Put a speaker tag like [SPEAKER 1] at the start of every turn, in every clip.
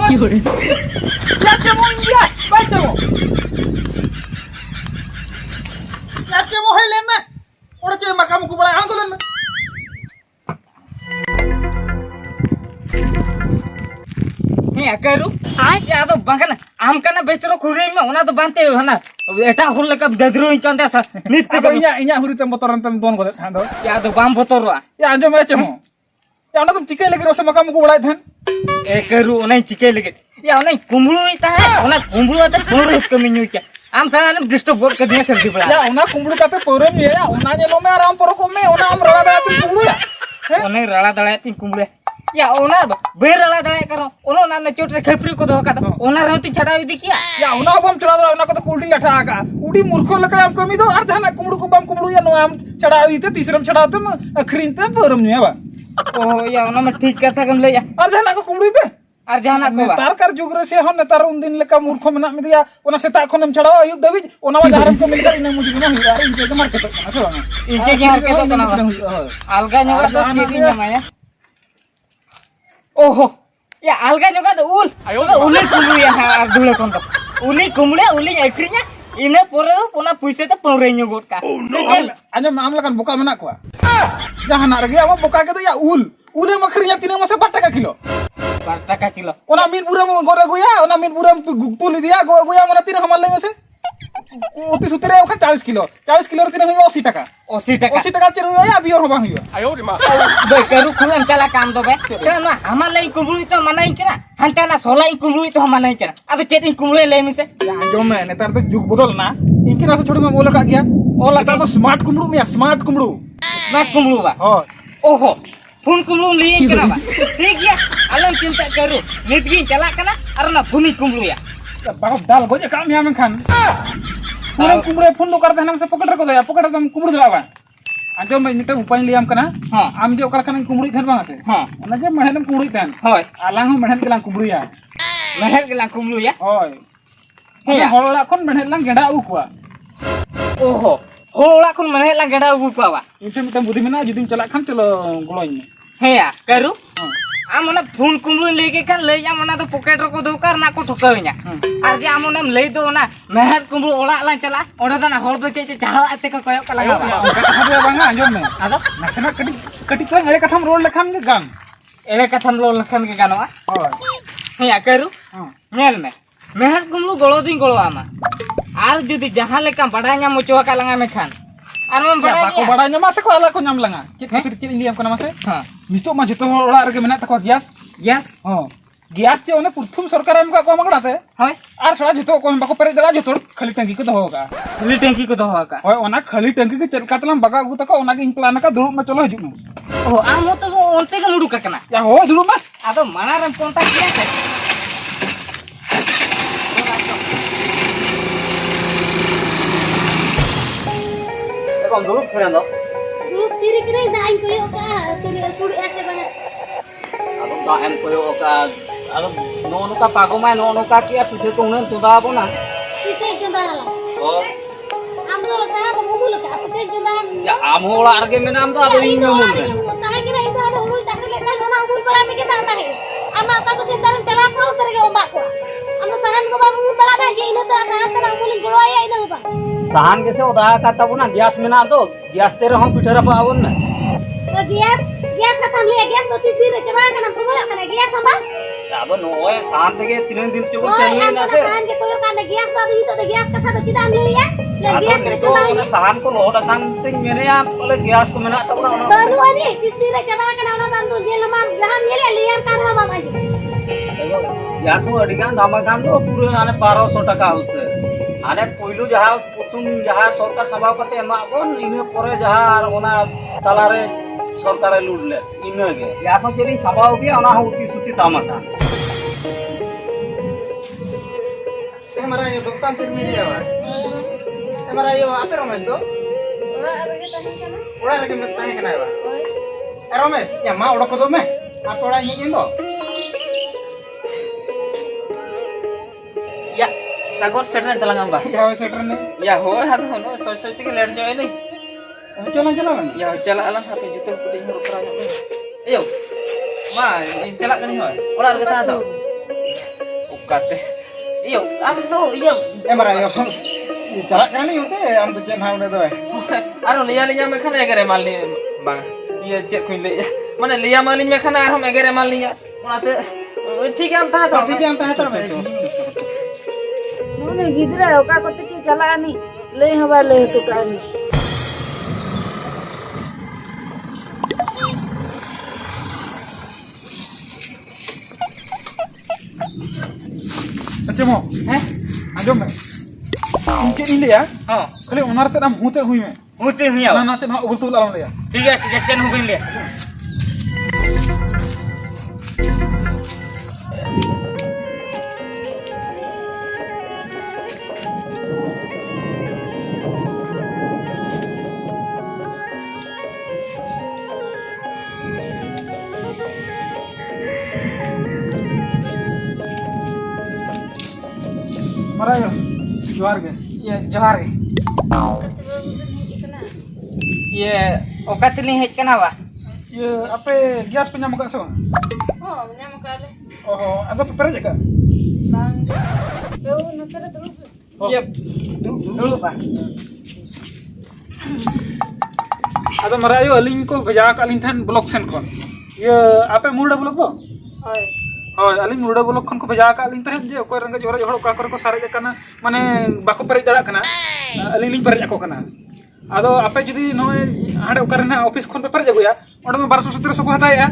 [SPEAKER 1] Ya temo India, baik temo. Ya temo helen me. Orang cakap makam ku balai angkulan me.
[SPEAKER 2] हे करू या तो बंकन आम कना बेचरो खुरे में ओना तो बांते हो ना एटा हुल लका ददरो चंदा सा नित्य
[SPEAKER 1] Apa inya huri tem motoran tem don godet hando.
[SPEAKER 2] या तो balm बतरवा
[SPEAKER 1] Ya anjom me cemo. Ya ona tum cikai lagi rasa makam ku balai than.
[SPEAKER 2] ए करू ओना चिके लगे या ओना कुंबळू इता है ओना कुंबळू आता पोर कमी न्यू क्या आम साला डिस्टर्ब बोल कर दिया सर्दी पड़ा
[SPEAKER 1] Ya ona kumbulu kata porum ya. Ona nyelo me aram poro kome. Ona am rala da tu kumbulu ya.
[SPEAKER 2] ओने रला दळा ती कुंबळे या ओना बे रला दळा करो ओनो ना ने चोट रे खपरी को दो का ओना रहती छडावी दी क्या
[SPEAKER 1] Ya ona bam chada dora ona kata kulding latha aga. Udi murkho laka am kami do ar jana kumbulu ku bam kumbulu ya no am chada ite tisram chada tum akhrin tem porum ya ba.
[SPEAKER 2] ओ या ओना में ठीक कथा कम ले या
[SPEAKER 1] Ar jana ko kumbulu be.
[SPEAKER 2] और जहाना को
[SPEAKER 1] नेतार कर जुग रे से हन नेतार उन दिन लेका मूर्खो मेना में दिया ओना सेता खनम छड़ाओ अयुब दबिज ओना वा जहरम को मिलकर इने मुझे ना हुआ इनके के मार के तो ना बा
[SPEAKER 2] इनके के हार के तो ना अलगा नगा तो स्केटिंग में माया ओहो या अलगा नगा तो उली कुमड़ू या दुले कोन तो उली एक्रिnya इने पोरे पुना पुइसे तो पौरेño गोट का
[SPEAKER 1] anjom am lakan boka mena ko jahana rege am boka ke to ya ule makhrinya tine masa 4 টাকা kilo
[SPEAKER 2] 4 টাকা kilo
[SPEAKER 1] ona min buram gore goya ona min buram tu tuli dia goya mana tine hamal lai mase uti sutere oka 40 kilo 40 kilo tine hoyo 80 টাকা
[SPEAKER 2] 80 টাকা
[SPEAKER 1] 80 টাকা ciru ya bior hobang hoyo
[SPEAKER 3] ayo di ma
[SPEAKER 2] बे करू खुलम चला काम तो बे चला हमार लाई कुमड़ू तो मनाई करा हंता ना सोलाई कुमड़ू तो मनाई करा अब चेत कुमड़ू ले मिसे
[SPEAKER 1] ya anjom me netar to jug bodol na inkin asa chodi me bola ka gya
[SPEAKER 2] ओला
[SPEAKER 1] netar to smart kumru me smart kumru
[SPEAKER 2] smart कुमड़ू बा
[SPEAKER 1] ho
[SPEAKER 2] ओहो फोन कुमड़ू लिए करा बा ठीक गया अलम चिंता करू नितगी चला कना अर ना भूमि कुमड़ू या
[SPEAKER 1] bakal dal goje kam ya men kan kurang kumru phone lo karta nam se pokok ko ya pokok dam kumru dala ba anjom me nita upai liam kana
[SPEAKER 2] हां
[SPEAKER 1] am je okar kana kumru than bang ase
[SPEAKER 2] हां
[SPEAKER 1] ona je mehelam kumru than
[SPEAKER 2] होय
[SPEAKER 1] alang ho mehen kelang kumru ya
[SPEAKER 2] महर के ला कुमड़ू या
[SPEAKER 1] hoy
[SPEAKER 2] Iya.
[SPEAKER 1] holola kon mehelang geda u kwa
[SPEAKER 2] ओहो होला कुन महर ला गडा उबु पावा
[SPEAKER 1] itu mitam budi mena judim celak kan celo goloin
[SPEAKER 2] हे या करू आमना phone कुमड़ू लेके kan ले आमना तो पॉकेट को दो कर ना को ठोकइया आर जे आमना ले दो ना महर कुमड़ू ओला ला चला ओडा ना हर दो चे चाहा अते का कयो का लगा
[SPEAKER 1] kata bang anjom me
[SPEAKER 2] आदो
[SPEAKER 1] nasana kadi kadi kan ere katham roll lekhan ge gan
[SPEAKER 2] एले कथम लो लखन के गानवा
[SPEAKER 1] hoy
[SPEAKER 2] हे या करू नेल में महर कुमड़ू गोलो दिन गोलो आमा आर जुदी जहां लेका बड़ा nya मोचवा का लंगा में खान आर मन बड़ा
[SPEAKER 1] bako badanya masa ko ala ko nyam langa cit cit liam kana mase
[SPEAKER 2] हां
[SPEAKER 1] nitok mah joto ola rege mena takwa gas
[SPEAKER 2] yes
[SPEAKER 1] oh gas ce one purthum sarkar em ka ko magda te
[SPEAKER 2] होय
[SPEAKER 1] ar sora joto ko bako pere dala joto khali tanki ko doho ka
[SPEAKER 2] fully टंकी को दो का
[SPEAKER 1] hoy ona khali tanki ke cel katlam baga gu ta ko ona ke implan ka dulu ma cholo haju na
[SPEAKER 2] ओ आम तो ओनते के मुडू का कना
[SPEAKER 1] ya ho dulu ma
[SPEAKER 2] आदो मनारम कोंटा किया है
[SPEAKER 3] Bang dulu keren dong.
[SPEAKER 4] Dulu tiri kira naik koyo ka tiri suri ase banyak.
[SPEAKER 3] Aku tak em koyo ka. Aku nono ka pago mai nono ka kia pije tungen tuda apa na.
[SPEAKER 4] Kita jonda lah.
[SPEAKER 3] Oh,
[SPEAKER 4] Amdo saya kamu mulu ka kita jonda.
[SPEAKER 3] ya amu olah arge menam tuh ada ini mun.
[SPEAKER 4] Tahan kira itu ada ulu kasih lekan nona umur pala mikir nama he. Ama apa tu sintaran celak kau terge ombak ko. Amdo sahan ko bamu umur pala na je ino tu sahan tanang mulin golo ya ino ba.
[SPEAKER 3] Sahan kese udah kata pun gas menam tuh. Gas tere hom pitar apa awon na.
[SPEAKER 4] तो gas का थाम लिया gas notice दी रे चबा का नाम सुबह का गैस हम
[SPEAKER 3] Ya apa noe sahan tege 3 दिन cukup
[SPEAKER 4] ओए
[SPEAKER 3] cari
[SPEAKER 4] हम
[SPEAKER 3] na
[SPEAKER 4] तो
[SPEAKER 3] se.
[SPEAKER 4] साहन के कोयो का गैस तो गैस का था तो चिदा हम लिया या
[SPEAKER 3] Aku
[SPEAKER 4] गैस रे
[SPEAKER 3] itu
[SPEAKER 4] चबा
[SPEAKER 3] na sahan ko lo datang ting mere ya oleh gas ko mena tahu na.
[SPEAKER 4] baru ani किस दी रे चबा का नाम ना तो जेल हम हम ये लिया का हम आज
[SPEAKER 3] Gas ko adikan dama kan tuh pura ane 1200 টাকা होते. ane poilu jaha putum jaha sorkar sabau kate emak kon ini pore jaha ona talare sorkare ludle ina ge ya so jeri sabau ge ona uti suti tamata
[SPEAKER 1] hemara yo doktan termi ya ba hemara yo ape romes do ora rege met tahe kana ba romes ya ma odo ko do me ape ora yin do
[SPEAKER 2] या Sagar shutter तलंगा बा
[SPEAKER 1] ya we setter ne
[SPEAKER 2] या हो हाथ होनो सोय सोय के late जो नहीं
[SPEAKER 1] cholo cholo kan
[SPEAKER 2] या चला अलग हाथ जुते पुटिंग रो करा ए यो मा चला कनी हो ओला कथा तो Okate. Iyo, am to iyo.
[SPEAKER 1] Marayo. Chalak kan ni udah am tu jen haun itu.
[SPEAKER 2] Aro liya mekan egere malni bang. Iya cek kuin le. Mana liya malin mekan arom egere malninya. Onate ठीक है हम ता तो
[SPEAKER 1] ठीक है हम ता तो
[SPEAKER 5] मोने गिदरा ओका कोते के चलानी ले हवा ले तो कानी
[SPEAKER 1] अच्छा मो
[SPEAKER 2] हैं
[SPEAKER 1] आजो में इनके इन लिया
[SPEAKER 2] हां
[SPEAKER 1] खाली ओनार ते नाम हुते हुई में
[SPEAKER 2] मुते हुइया
[SPEAKER 1] ना ना ते ना उल्टू लाम लिया
[SPEAKER 2] ठीक है चेन हो ले
[SPEAKER 1] मरायो जोहार के
[SPEAKER 2] ये जोहार के ये ओकातली हेज कना बा
[SPEAKER 1] ये apa gas penyam kat so
[SPEAKER 5] oh nyam kale
[SPEAKER 1] oh ada peper aja kan
[SPEAKER 5] bang do nakara terus
[SPEAKER 2] ये dulu ba
[SPEAKER 1] ada marayo aling ko भेजा ka aling than blok sen kon ये apa मुर्डा blok do
[SPEAKER 5] hoy
[SPEAKER 1] होय अलिंग मुर्डा block खन को भेजा का अलिंग तहन जे ओकर रंग जोरा जोड़ का को सारे कना माने बाको पेरेज दड़ा कना अलिंग लिंग पेरेज को कना आदो आपे जदी नय हाडे ओकर ना ऑफिस खन पे पेरेज अगुया ओडे में 1200 1700 को हताया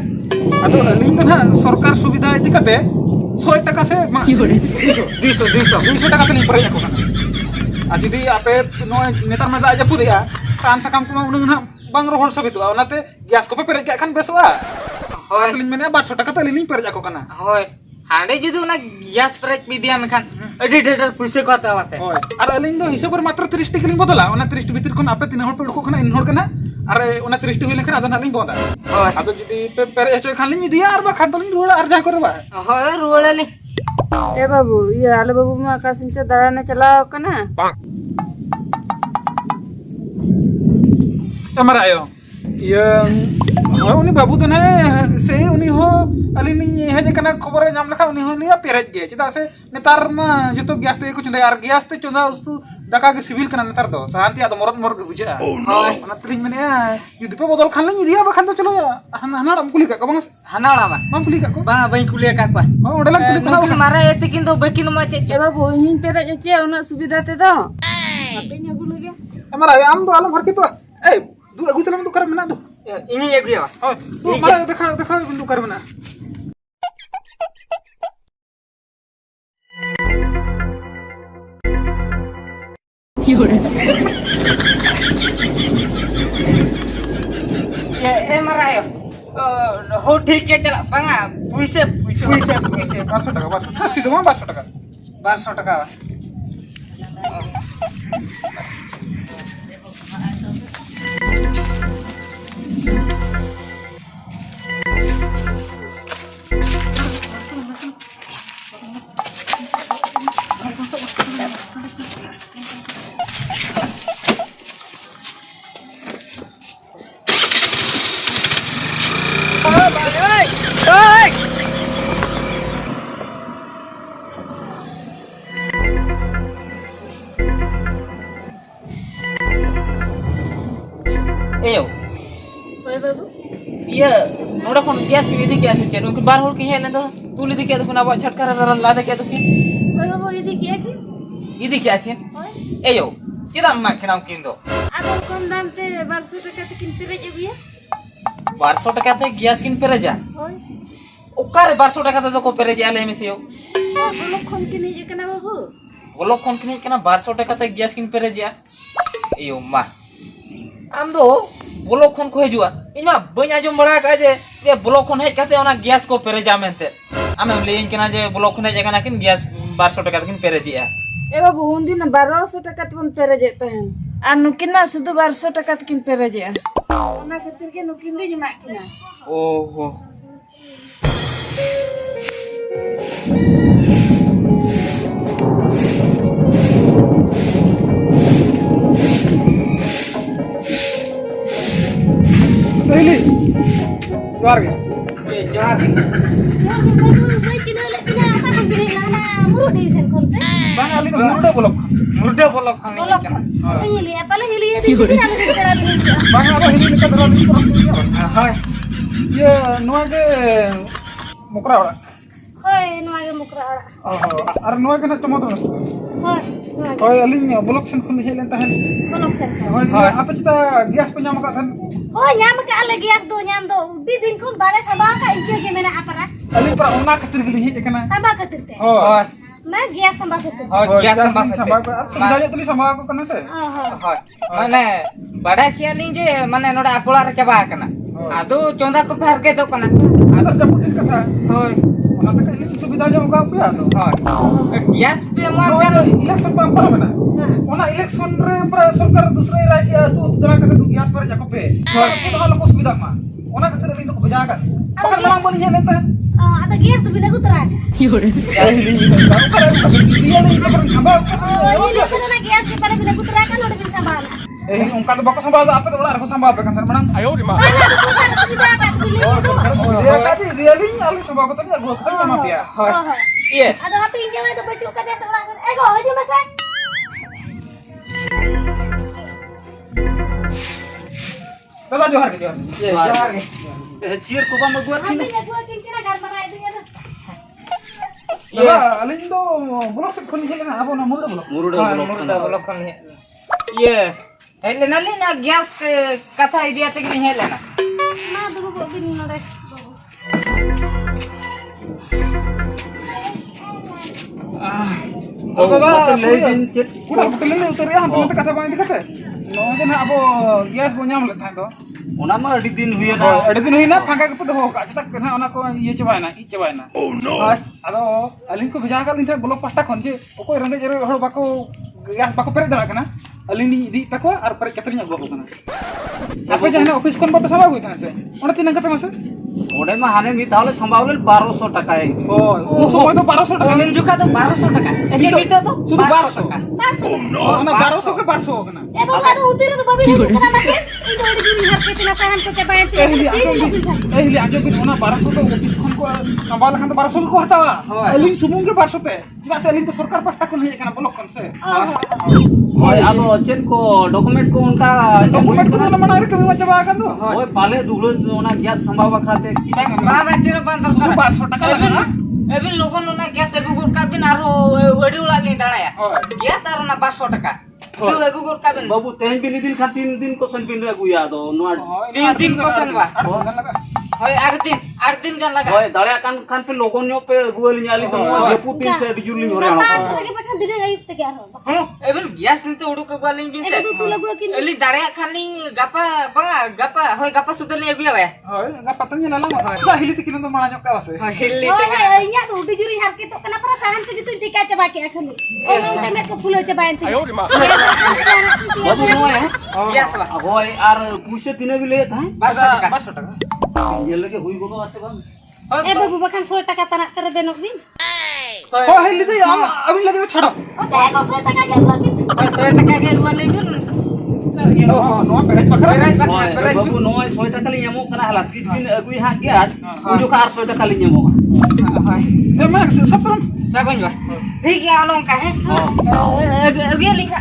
[SPEAKER 1] आदो अलिंग तो ना सरकार सुविधा इदि कते 100 टाका से मा 200 टाका तलिंग पेरेज को कना आ जदी आपे नय नेतार में दा जपुदिया कान सकम को उन ना बांग रोहल सबितु ओनाते गैस को पे पेरेज का खान बेसवा
[SPEAKER 2] होय
[SPEAKER 1] तलिंग मेने 200 टाका तलिंग पेरेज को कना
[SPEAKER 2] होय हांडे जुदु ना गैस प्रेज भी दिया मेखान एडी डेटर पुसे को आता वासे
[SPEAKER 1] होय आर अलिंग दो हिसाब पर मात्र 30 टिक लिंग बदला ओना 30 भीतर खन आपे तीन हर पे उडको खना इन हर कना आर ओना 30 हुई लेखन आदन लिंग बदा
[SPEAKER 2] होय
[SPEAKER 1] आदो जदी पे पेरे एचो खान लिंग दिया आर बा खान तलिंग रुड़ा आर जा करबा
[SPEAKER 2] होय रुवळली
[SPEAKER 5] ए बाबू ये आले बाबू मा आकाश से दराने चलाओ कना
[SPEAKER 1] हमारा आयो ये उनी बाबू तो ने से उनी हो अलिंग हेज कना खबर नाम लखा उनी हो लिया पेरेज गे चदा से नेतार मा जतो गैस ते को चुंदा यार गैस ते चुंदा उसु दका के सिविल कना नेतार दो शांति आदो मरद मर बुझा
[SPEAKER 2] होय
[SPEAKER 1] ओना तलिंग मेने युद्ध पे बदल खान लिंग दिया बखान तो चलो या हना कुली का बंग
[SPEAKER 2] हनावळा बा
[SPEAKER 1] माम कुली का को
[SPEAKER 2] बा बई कुलिया काकवा
[SPEAKER 1] हो ओडला कुली का
[SPEAKER 2] mungkin marah itu kinto bikin ma cek
[SPEAKER 5] ए बाबू हिन पेरे जे उना सुविधा ते दो अबे न्यागु लगे
[SPEAKER 1] हमारा आम दो आलम हर के तो ए दु अगु तलम दु कर मना दो
[SPEAKER 2] ini ya gue ya
[SPEAKER 1] हो तू मारा देखा दु कर मना
[SPEAKER 2] ya marah ya हो ठीक है चला बंगा पुइसे
[SPEAKER 1] 500 টাকা 500 টাকা তো 500 টাকা
[SPEAKER 2] 1200 টাকা Eyo,
[SPEAKER 5] ओए बाबू
[SPEAKER 2] iya, noda kon gas ni di gas chen, उनके बार होल की है ना तो तू ले दिया तो फिर अब छटका रन ला दे क्या तो फिर
[SPEAKER 5] ओए बाबू इदी किया की
[SPEAKER 2] इदी क्या किन
[SPEAKER 5] ओए
[SPEAKER 2] eyo, kita mak kenam kindo
[SPEAKER 5] आदो कम दाम ते 1200 टका ते किन पेरे जे बिया
[SPEAKER 2] 1200 टका ते gas kin pereja
[SPEAKER 5] ओए
[SPEAKER 2] ukare 1200 टका ते तो को pereja ale में से yo
[SPEAKER 5] बोलो खोन के नहीं जे कना बाबू
[SPEAKER 2] golok kon kini kena 1200 टका ते gas kin pereja eyo mah am do bolok kon ko hejua inya banya jom bada ka je bolok kon hej kate ona gas ko pereja mente ame lein kena je bolok kon hej kana kin gas 1200 टका kin pereja
[SPEAKER 5] ए बाबू उन दिन 1200 टका ते बन पेरे जे तहन आ नुकिन ना सुदु 1200 टका ते किन पेरे जे ओना खातिर के नुकिन दे जमा किना
[SPEAKER 2] ओहो
[SPEAKER 1] पहले जोहार के
[SPEAKER 2] ये जहां
[SPEAKER 4] Ya, babu, boy cina lek cina apa kan beri lana. मुरुडी Sen खन से
[SPEAKER 1] bang ali to murude bolok
[SPEAKER 2] मुर्दे बोलो खाने
[SPEAKER 4] बोलो
[SPEAKER 2] का
[SPEAKER 4] हिली apale हिली दी दी ala kara li
[SPEAKER 1] bang abo hili leka dara li orang tu
[SPEAKER 2] hi
[SPEAKER 1] ye noa ge mukra ora
[SPEAKER 4] hoy noa ge mukra ora
[SPEAKER 1] ar noa ge na tomo do
[SPEAKER 4] hoy
[SPEAKER 1] hoy aling bolok sen khun helen tahan
[SPEAKER 4] bolok sen
[SPEAKER 1] hoy apa kita gas pe nyam ka than
[SPEAKER 4] hoy nyam ka ale gas do nyam do di din khun bale sabah ka inke ge mena apara
[SPEAKER 1] aling pra ona khatir gili he kana
[SPEAKER 4] sabah katir te
[SPEAKER 1] hoy
[SPEAKER 2] hi
[SPEAKER 4] na gas sambah katir
[SPEAKER 2] हाय क्या संभव
[SPEAKER 1] sambal ko sambal tuli sambal ko kana se
[SPEAKER 2] हाय माने बड़ा किया नहीं जे माने नोडा अकोला रे चबा कना आदो चोंदा को फेर के दो कना
[SPEAKER 1] adar jabut katha
[SPEAKER 2] हाय
[SPEAKER 1] ona ta ini subida jam ka apa ya
[SPEAKER 2] hi guys पे मार
[SPEAKER 1] no
[SPEAKER 2] कर
[SPEAKER 1] election pa para mana ona election re pra sarkar dusre rajya tu udra kata tu gas par jako pe to hal ko subida ma ona khatir aling to beja kan bakal mang boli helen ta
[SPEAKER 4] ada gas do bila gutra
[SPEAKER 1] dia ni ka sambal
[SPEAKER 4] हिली से ना gas ke pale bila gutra ka node bil sabah
[SPEAKER 1] ungka to bako sambal apa to ular ko sambal pe kan manang ayo di ma
[SPEAKER 4] sudah ka bili
[SPEAKER 1] dia tadi dia ling alu sambal ko tadi aku kata ma pia
[SPEAKER 2] हाय ये
[SPEAKER 4] ada api injang itu baju ka dia seorang go aja masa
[SPEAKER 1] Baba johar ke johar
[SPEAKER 2] ये यार
[SPEAKER 3] chair को बम गुआ
[SPEAKER 4] api nya gua kin kira gar bara itu ya
[SPEAKER 1] Baba aling do bolok se khoni helen abo na murude bolok
[SPEAKER 3] मुरुडे
[SPEAKER 2] मुर्दा बोलो खाने ये हेले नली ना गैस के कथा आइडिया तक नहीं हेले ना
[SPEAKER 4] ma dulu gua bin nore
[SPEAKER 1] Baba
[SPEAKER 3] ले दिन check
[SPEAKER 1] Udah betul ini utar ya, nanti kata bang dikata. No, jadi abo gas punya malah tanda.
[SPEAKER 3] ओना मा अडी दिन हुए ना
[SPEAKER 1] Ada tu ni na, pangkat kepada doh, kita kena anak ko iya coba na, coba na.
[SPEAKER 2] हाय
[SPEAKER 1] Ado, aling ko bejaga kali ini bolok pasta konje, okoi rangga jero horo bako gas bako peret dah kena. Aling di takwa, ar peret katernya gua bukan. Apa jangan office kon bata sama gua kan se. Ona tinang kata masa?
[SPEAKER 3] ओडे मा हाने मी ताले संभावले 1200 টাকা
[SPEAKER 1] Oh, musuh itu 1200 টাকা.
[SPEAKER 2] उन जुका तो 1200 টাকা एक एक तो
[SPEAKER 1] Sudah 1200.
[SPEAKER 2] টাকা
[SPEAKER 4] masuk
[SPEAKER 1] Ona 1200 ke 1200 kena.
[SPEAKER 4] bapak ada utir itu babi itu kena masih itu ada diri harus kita sahan ke coba yang
[SPEAKER 1] Li anjo bin ona 1200 to office kon ko sambal kan 1200 ko hatawa. Aling sumung ke 1200 te. Cuma se aling to sarkar pasta kon he kana bolok kon se.
[SPEAKER 3] ओय अब chain को document को उनका
[SPEAKER 1] Dokumen tu na mana kami macam akan tu.
[SPEAKER 3] ओय पाले दुगलो ओना gas संभाव खाते
[SPEAKER 2] बाबा तेरे पास
[SPEAKER 1] Sudah 1200 টাকা লাগে না?
[SPEAKER 2] एबिन लोगन ना गैस एगु गुड का बिन आरो वडी उला ले दाड़ाया गैस आरो ना 1200 টাকা तू एगु गुड का बिन
[SPEAKER 3] बाबू तेन बिन दिन खा 3 दिन को सन बिन रे गुया दो नो
[SPEAKER 2] 3 दिन को सन बा होय 8 दिन गन लगा
[SPEAKER 3] ओय दाड़या कान खान पे लोगन नो पे गुल न्याली तो देपु तीन से डिजुल नहीं हो रहा
[SPEAKER 4] bapak lagi pakai diri gayut te kya
[SPEAKER 2] हूं एबिन गैस नि तो उडु के बालिंग बिन से
[SPEAKER 4] itu lagu kin
[SPEAKER 2] एली दाड़या खाली गपा बंगा गपा होय गपा सुदल ने बिया बे
[SPEAKER 1] Hoi, enggak patahnya lalang. Bah hili tikin untuk malah nyok kawas.
[SPEAKER 2] हिल्ली
[SPEAKER 4] oh nya tuh udah juri harus itu kenapa perasaan tuh gitu tika coba kayak akhirnya oh yang temet ke pulau coba yang ayo di
[SPEAKER 3] बाबू no है
[SPEAKER 2] gas बा
[SPEAKER 3] ओय are पुसे तिने बिले था
[SPEAKER 2] 1200 টাকা
[SPEAKER 1] 1200 টাকা.
[SPEAKER 3] ये लगे हुई गोनो आसे बा
[SPEAKER 4] eh babu bahkan 100 টাকা tanak kere benok bin
[SPEAKER 1] Oh hili tu ya, abang lagi tu chadap.
[SPEAKER 4] oh teh 100 টাকা gak lagi
[SPEAKER 2] 100 টাকা के वाले बिन
[SPEAKER 1] Oh, no, beres bakar.
[SPEAKER 2] Barrage बा
[SPEAKER 3] ओय
[SPEAKER 2] बेराज
[SPEAKER 3] बाबू नो 100 টাকা লি এমো কানা হলা 30 दिन अगुई हा गैस उजो का 800 টাকা লি এমो
[SPEAKER 2] हाय
[SPEAKER 1] Dia mana sab seram.
[SPEAKER 2] सबन बा ठीक है आलों का है अगे लिखा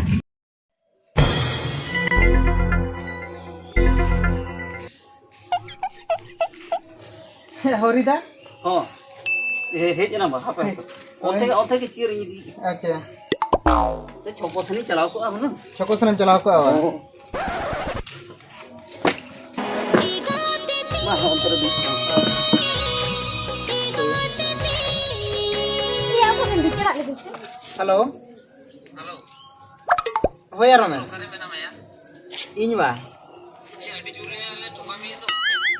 [SPEAKER 1] Horida.
[SPEAKER 3] हां हे जना बा हापे ओथे के चिर नी दी
[SPEAKER 1] Acha.
[SPEAKER 3] ते छोपो सनी चलाओ को अब न
[SPEAKER 1] Choko senam chala ko awa.
[SPEAKER 3] मा अंतर दी
[SPEAKER 4] iya aku kan bicara lagi
[SPEAKER 1] Halo. Halo. Hoy Ramesh. Ini ba?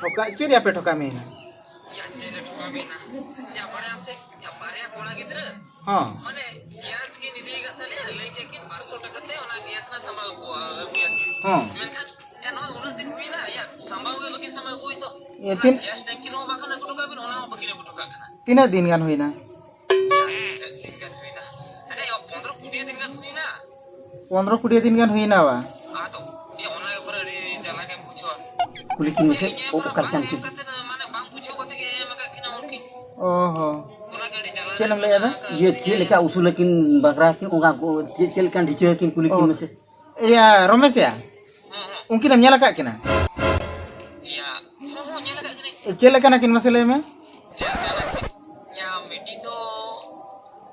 [SPEAKER 1] Thoka ciri apa thoka me? हाँ हाँ ये तीन दिन गान हुई ना 15-20 दिन गान हुई ना बा
[SPEAKER 3] कुली की से ओ करकन की
[SPEAKER 1] ओहो
[SPEAKER 6] चेलम ले आदा
[SPEAKER 3] ये चेल का उसूल किन बकरा किन ओगा को चेल kan dice किन कुली किन से
[SPEAKER 6] या रमेश या उनकी नाम nyala kak kina
[SPEAKER 2] Ya, ho nyala kat sini.
[SPEAKER 6] चेले kana किन मसले में
[SPEAKER 2] Ya, meeting tu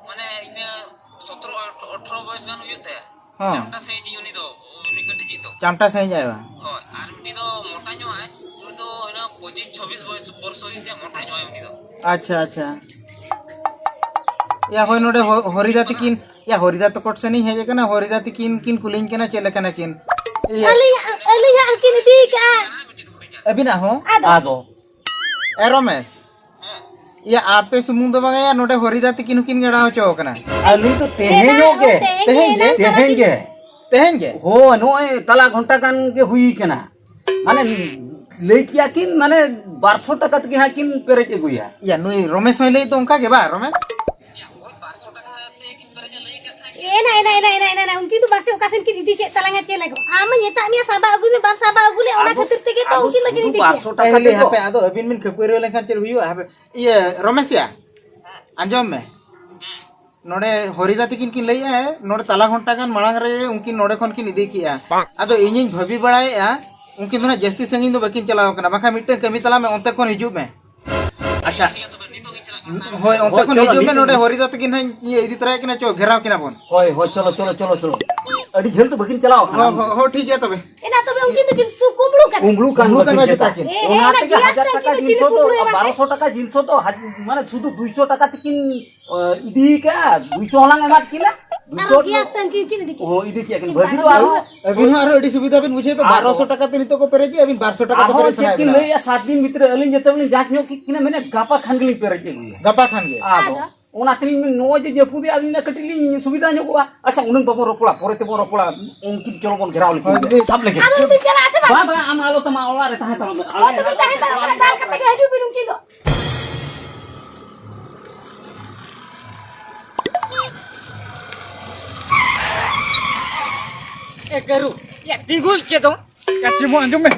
[SPEAKER 2] mana ini 17-18 बयस गान हुई थे.
[SPEAKER 6] हां
[SPEAKER 2] Kita saya di uni tu, uni kecil itu.
[SPEAKER 6] चामटा सही जाएगा
[SPEAKER 2] Oh, army tu मोटा जो है, उन तो ना 25-26 वर्ष हुई थी मोटा जो है uni tu.
[SPEAKER 6] अच्छा अच्छा या होय नोडे हरिदाती किन या हरिदात कोट से नहीं है जे kana हरिदाती किन किन कुलिंग केना चेले kana किन
[SPEAKER 4] Alih angkin di ka.
[SPEAKER 6] अभी ना हो
[SPEAKER 3] आदो
[SPEAKER 6] ए रमेश या आपे सुमुंग दो बगा या नोडे हरिदाती किन किन गड़ा हो चो kana
[SPEAKER 3] अली तो तेहेंगे तेहेंगे
[SPEAKER 6] तेहेंगे
[SPEAKER 3] हो नोय तला घंटा कान के हुई केना माने ले किया किन माने 1200 टका के हा किन पेरेज एगुया
[SPEAKER 6] या नुई रमेश होय ले तो उनका के बा Ramesh
[SPEAKER 4] Nah, mungkin itu masih okasin kini dikit talangnya celek. Aman ya tak mia sabah agu mi bab sabah agu le ona khatir tege to mungkin lagi ni dikit.
[SPEAKER 3] 1200 टका
[SPEAKER 6] पहले यहाँ पे आदो अबिन मिन खपुरे लेखन चल हुई है ये रमेश या अंजम में नोडे हरिदाती किन किन लई है नोडे तला घंटा कान मळांग रे उनकिन नोडे खन किन इदी किया आदो इनिन भबी बड़ाय या उनकिन दोना जस्ती संगिन दो बकिन चलाव कना बाखा मिटे कमी तला में ओंते कोन हिजु में
[SPEAKER 3] अच्छा
[SPEAKER 6] होय ओंते कोन हिजु में नोडे हरिदाती किन ये इदी तरह किना चो घेराव किना बोन
[SPEAKER 3] होय हो चलो चलो चलो चलो अडी झेल तो बकिन चलाओ
[SPEAKER 6] हो ठीक है तबे
[SPEAKER 4] Ena to be mungkin tu kumbulu kan.
[SPEAKER 3] कुंबलू कान
[SPEAKER 6] कुंबलू कान
[SPEAKER 3] बकिन
[SPEAKER 6] बजे
[SPEAKER 3] चेता
[SPEAKER 6] ताकिन
[SPEAKER 3] ओना ते 1000 टका
[SPEAKER 4] किलो
[SPEAKER 3] जिंसो तो
[SPEAKER 4] कुंबलू है
[SPEAKER 3] 1200 टका जिंसो तो माने शुद्ध 200 टका तकिन इदी का 200 हलांग एमात किला
[SPEAKER 4] Nah,
[SPEAKER 3] 200
[SPEAKER 4] kias tan kini dikit.
[SPEAKER 3] ओ इदी किया बगी तो आरो
[SPEAKER 6] अबिन आरो एडी सुविधा बिन मुझे तो 1200 टका ते नितो को पेरेजी अबिन 1200 टका तो
[SPEAKER 3] आहो
[SPEAKER 6] पेरेज
[SPEAKER 3] चेक
[SPEAKER 6] सुनाय
[SPEAKER 3] ले या 7 दिन भीतर अलिन जतवली जांच नो किना मैंने गापा खानगली पेरेज एगुया
[SPEAKER 6] गपा खान गे
[SPEAKER 3] आदो ओना तली में नो जे जपुदी आलिन कटिली सुविधा नो अच्छा उनन बाबो रोपला पोरे ते बो रोपला उनकी चलो बोन घेराव लिखि सब लेके
[SPEAKER 4] Aduh tu jalan asal.
[SPEAKER 3] बा बा आम आलो तमा ओला रे ताहे तमा
[SPEAKER 4] Oh, tu tahan tahan orang dal kata ke haju binum gitu.
[SPEAKER 2] Keru, ya tigul ke tu.
[SPEAKER 1] Ya cimo anjum me.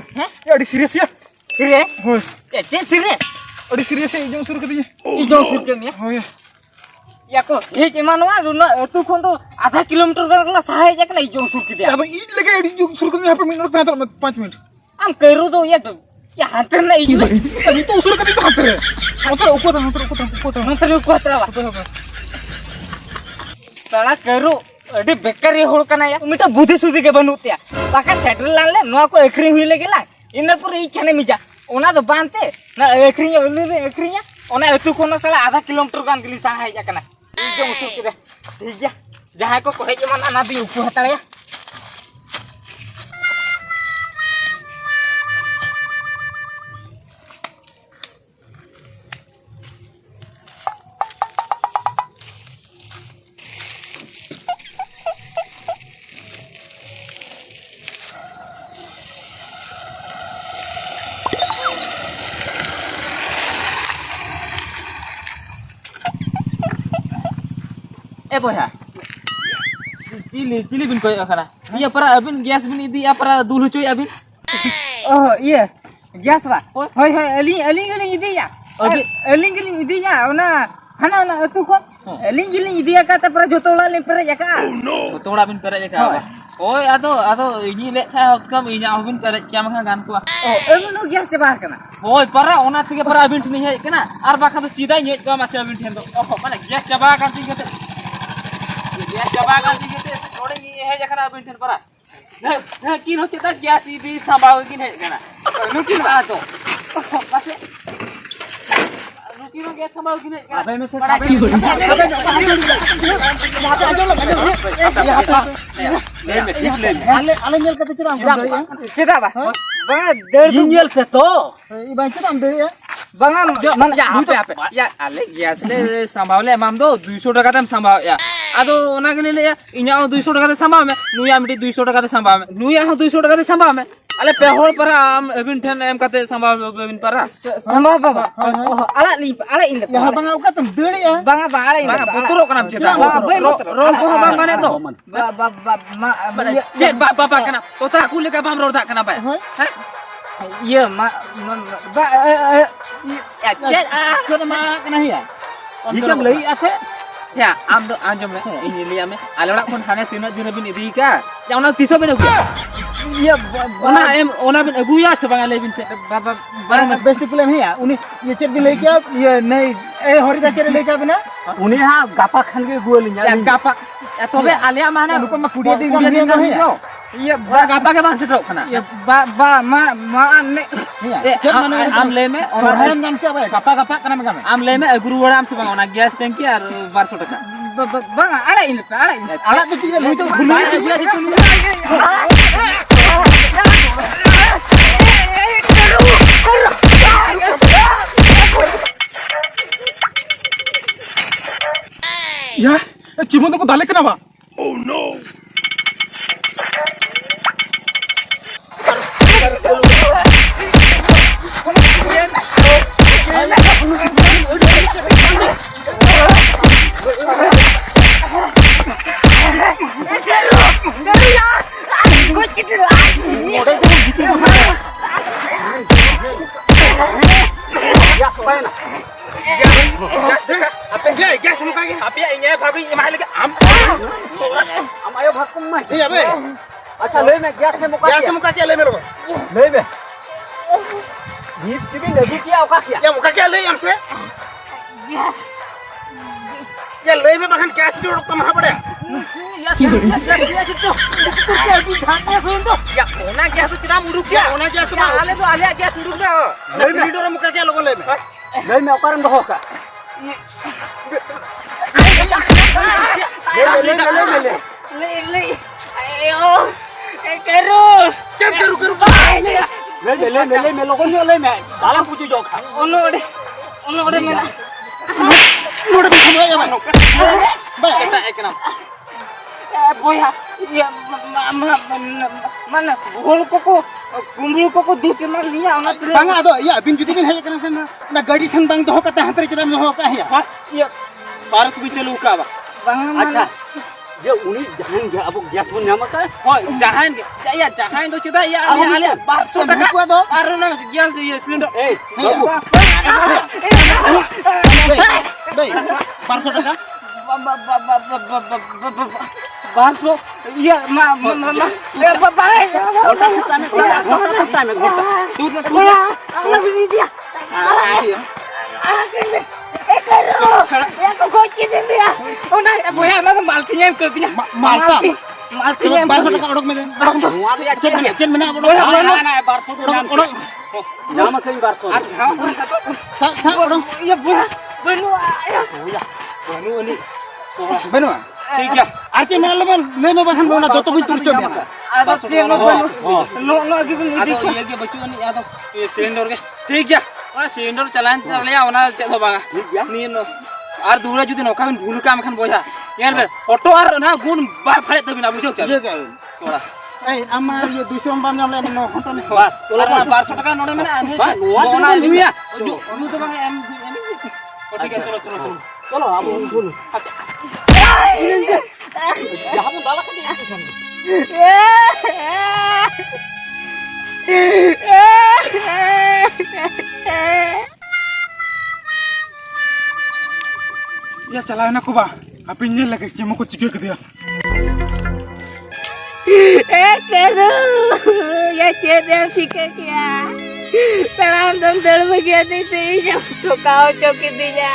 [SPEAKER 1] Ya di serius ya.
[SPEAKER 2] Serius?
[SPEAKER 1] Hoy.
[SPEAKER 2] Ya serius.
[SPEAKER 1] Di serius ya ijong suruh katanya.
[SPEAKER 2] Ijong sur ke ni.
[SPEAKER 1] Oh ya.
[SPEAKER 2] Ya ko, he cuman wa runa tu kon tu आधा kilometre का सहाय जा के ijong sur ke dia.
[SPEAKER 1] Ya bang ij lagi di ijong suruh katanya HP minit penata 5 menit.
[SPEAKER 2] Am keru tu ya hantar na ijong.
[SPEAKER 1] Tadi itu suruh katanya hantar. Hantar ukutan.
[SPEAKER 2] Nanti lu kuat lah. Salah keru अरे बेकारी होड़ कना या मिटा बुद्धि सुधि के बनुतिया बाका settle लान ले नवा को एकरिंग हुई लेगे ला इन पर ई छने मिजा ओना तो बांते ना एकरिंग ओले एकरिंग ओना एतु कोना साला आधा किलोमीटर गान गली सा है जाकना ई जो उसु के ठीक है जहां को कहे जे मना ना दी उपु हताया
[SPEAKER 7] Eh boy ha, cili bin koy akana. Iya para abin gas bin idi para dulu cuy abin.
[SPEAKER 2] Oh iya gas lah hoi aling idi ya aling idi ya ona hana etu ko aling idi ya kata para jotola le pere ya ka
[SPEAKER 7] Betul abin peret ka. Oh ado ini le tha outcome inya abin peret kya mangha gan ko.
[SPEAKER 2] oh enu gas coba kana
[SPEAKER 7] Boy para ona tige para abin tini hai kana. Ar bakha to chida nyet ko masih abin thendo. Oh mana gas coba kan tige te. Gas coba kan tige te. Thode ini hai jakana abin thendo para. Nah kin hoche ta gas idi sambao kin hai kana.
[SPEAKER 2] mungkin ato
[SPEAKER 7] Pase. Kino gas sambao kin hai kana.
[SPEAKER 3] अबे में से
[SPEAKER 6] ale nyel kata cira am dari ya
[SPEAKER 2] cita ba bang der du
[SPEAKER 3] इंजल पे तो
[SPEAKER 6] i ba cira am dari ya
[SPEAKER 2] bang mana
[SPEAKER 7] Ya apa? Ya ale gas le sambao le mam do 200 টাকা দাম sambao ya. Ado ona ke le ya inya 200 টাকা de sambao me. Nuya miti 200 টাকা de sambao me. Nuya 200 টাকা de sambao me. Ale pehol para am evin ten em kate sambao evin para.
[SPEAKER 2] sama baba ala in
[SPEAKER 6] ya bang au kata dari ya
[SPEAKER 2] bang ba ala in
[SPEAKER 7] Bang putro kana cita. Rol ko bang mane to. Jet bapa kana. Totra aku le ka bam roda kana ba.
[SPEAKER 2] iya ma ba ya jet
[SPEAKER 6] kena ma kena ya
[SPEAKER 3] हिकम लई आसे
[SPEAKER 7] या आम दो आंजम में इन लिया में आले ओड़ा कोन हाने तीना दिन बिन इदी का या ओना तिसो बिन अगुया
[SPEAKER 3] ये
[SPEAKER 7] ओना बिन अगुया से बांगा लेबिन से
[SPEAKER 2] बाबा
[SPEAKER 6] बारे में बेस्ट क्लेम है उनी ये चेक भी लेके ये नहीं ए हरिदा चेक लेके बिना
[SPEAKER 3] उनी हा गापा खान के गुलिया
[SPEAKER 7] या गापा या तबे आलिया माने
[SPEAKER 6] नुको मा कुडिया दिन का है
[SPEAKER 2] ये
[SPEAKER 7] बा गापा के बांग सेटो खाना
[SPEAKER 2] ये बा मा ने
[SPEAKER 6] चेक माने
[SPEAKER 7] आम ले में
[SPEAKER 6] सरहाम नाम क्या भाई गपा गपा करना में
[SPEAKER 7] आम ले में अगुरु वड़ा आम से बांगा ओना गैस टंकी और 1200 टका
[SPEAKER 2] bang ada ini
[SPEAKER 6] आला तो चीज लुई तो खुली
[SPEAKER 1] Ya, cuma tuh dale kenapa? Oh no.
[SPEAKER 6] apa ya gas muka ke
[SPEAKER 7] tapi ini भाभी ये मार लेके आम
[SPEAKER 3] आयो भाकुम में
[SPEAKER 6] ये बे
[SPEAKER 3] अच्छा ले में गैस से मुका
[SPEAKER 6] gas muka के ले मेरे को
[SPEAKER 3] ले में भीत की नदी किया का किया
[SPEAKER 6] ya muka के ले हमसे ये ले में बहन gas जोड़ तो महा पड़े
[SPEAKER 7] या ओना गैस तो चिरा मुरुक गया
[SPEAKER 6] ओना gas तो
[SPEAKER 7] आले तो आले गैस मुरुक गया
[SPEAKER 6] सिलेंडर मुका के लोगो ले में
[SPEAKER 3] ले में ओकरन दहो का
[SPEAKER 2] ले ayo kero
[SPEAKER 6] क्या करू
[SPEAKER 3] ले में लोगों ने ले में दाला पूछो जो खा
[SPEAKER 2] ono de mena
[SPEAKER 6] मोड़ भी समय है भाई
[SPEAKER 7] kita ek nam
[SPEAKER 2] boya ya mana gol koko kumbul koko dusman liya ona
[SPEAKER 6] bang ado ya bin judi bin है kan ना गाड़ी ठन bang दहो कता हतरे चदा में हो का है
[SPEAKER 7] ये 1200 भी चलू का बा
[SPEAKER 2] bang
[SPEAKER 3] अच्छा ये उनी जहां गया अब गैस बन नाम का
[SPEAKER 7] हो जहां या जहां तो चिदा या आले 1200 टका
[SPEAKER 6] को दो
[SPEAKER 7] और ना गैस ये सिलेंडर
[SPEAKER 3] ए
[SPEAKER 6] भाई 500 टका
[SPEAKER 2] 1200 ya ma
[SPEAKER 3] घोटा में
[SPEAKER 2] ana bini dia ona boya na malkinya ke dia
[SPEAKER 6] मालता
[SPEAKER 2] malkinya
[SPEAKER 6] 1200 टका ओडक में दे चेक में ना ओडक
[SPEAKER 3] ना 1200 नाम नाम कहीं 1200
[SPEAKER 6] सा ओडक
[SPEAKER 2] ya boya benu
[SPEAKER 6] बनो
[SPEAKER 7] ठीक है
[SPEAKER 6] आचे में ले में बहन बोना तो भी तुर चो
[SPEAKER 2] ada tieno benu no lagi bini
[SPEAKER 7] आदो ये के बच्चों ने आदो ये सिलेंडर के ठीक है ओना सिलेंडर चलान चलिया ओना चेक हो बागा नी नो और दूरा जुदी नौका बिन भूल काम खान बोया यार बे ऑटो और ना गुण बार फाड़े तो बिना बुझो चल
[SPEAKER 6] ये क्या
[SPEAKER 7] थोड़ा
[SPEAKER 6] ए अम्मा ये 200 बाम नाम ले नो घंटा ने
[SPEAKER 7] बस तोला 1200 टका नोड़े में ओना लिया जो तो बागा एम ठीक है चलो
[SPEAKER 3] चलो अब बोलो जहां वो दाला
[SPEAKER 1] Ya calain aku bah, apinya lagi cuma aku cikir ke dia.
[SPEAKER 2] kero ya cedel kike kia terang dan terbagian itu yang kau coki dia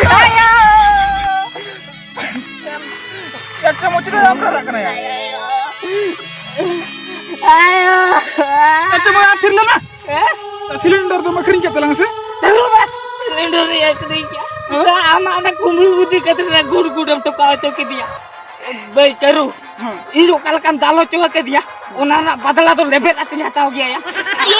[SPEAKER 2] ayo
[SPEAKER 6] क्या चमो चिरे हम रखना है
[SPEAKER 2] ayo
[SPEAKER 1] Acha mau akhir lah Silinder tuh makrin kita langsung.
[SPEAKER 2] terus silinder ya kerja ama anak kumbul budi kata gur-gur to kau coki dia baik kero itu kalau kan dalo coba ke dia unana badala to lebet artinya tahu dia ya ayo